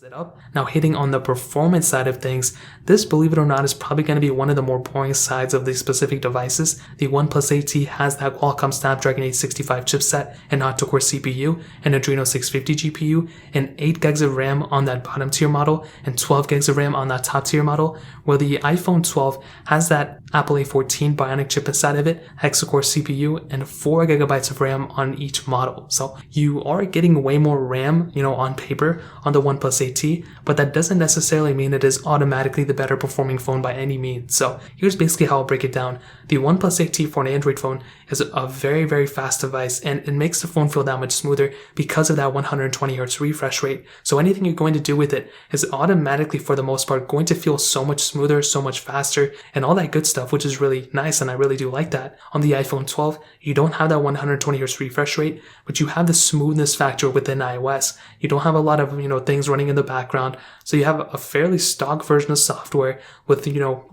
it up. Now hitting on the performance side of things, this, believe it or not, is probably going to be one of the more boring sides of these specific devices. The OnePlus 8T has that Qualcomm Snapdragon 865 chipset, an octa-core CPU, an Adreno 650 GPU, and 8 gigs of RAM on that bottom tier model, and 12 gigs of RAM on that top tier model, where the iPhone 12 has that Apple A14 Bionic chip inside of it, hexa-core CPU, and 4 gigabytes of RAM on each model. So you are getting way more RAM, on paper on the OnePlus 8T, but that doesn't necessarily mean it is automatically the better performing phone by any means. So here's basically how I'll break it down. The OnePlus 8T for an Android phone is a very, very fast device, and it makes the phone feel that much smoother because of that 120Hz refresh rate. So anything you're going to do with it is automatically, for the most part, going to feel so much smoother, so much faster, and all that good stuff, which is really nice, and I really do like that. On the iPhone 12, you don't have that 120Hz refresh rate, but you have the smoothness factor within iOS. You don't have a lot of, things running in the background. So you have a fairly stock version of software with,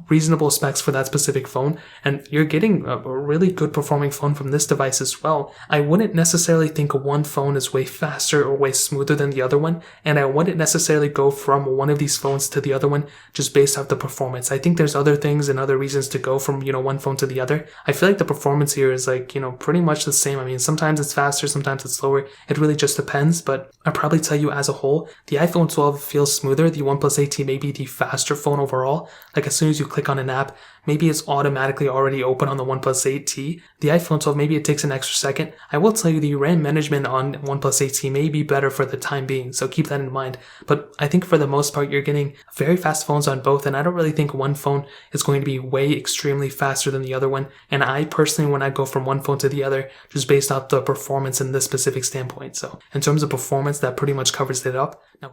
reasonable specs for that specific phone, and you're getting a really good performing phone from this device as well. I wouldn't necessarily think one phone is way faster or way smoother than the other one, and I wouldn't necessarily go from one of these phones to the other one just based off the performance. I think there's other things and other reasons to go from, one phone to the other. I feel like the performance here is pretty much the same. I mean, sometimes it's faster, sometimes it's slower. It really just depends, but I'll probably tell you as a whole, the iPhone 12 feels smoother. The OnePlus 8T may be the faster phone overall. Like as soon as you click on an app, maybe it's automatically already open on the OnePlus 8T. The iPhone 12, maybe it takes an extra second. I will tell you the RAM management on OnePlus 8T may be better for the time being, so keep that in mind. But I think for the most part, you're getting very fast phones on both, and I don't really think one phone is going to be way extremely faster than the other one. And I personally, when I go from one phone to the other, just based off the performance in this specific standpoint. So in terms of performance, that pretty much covers it up. Now,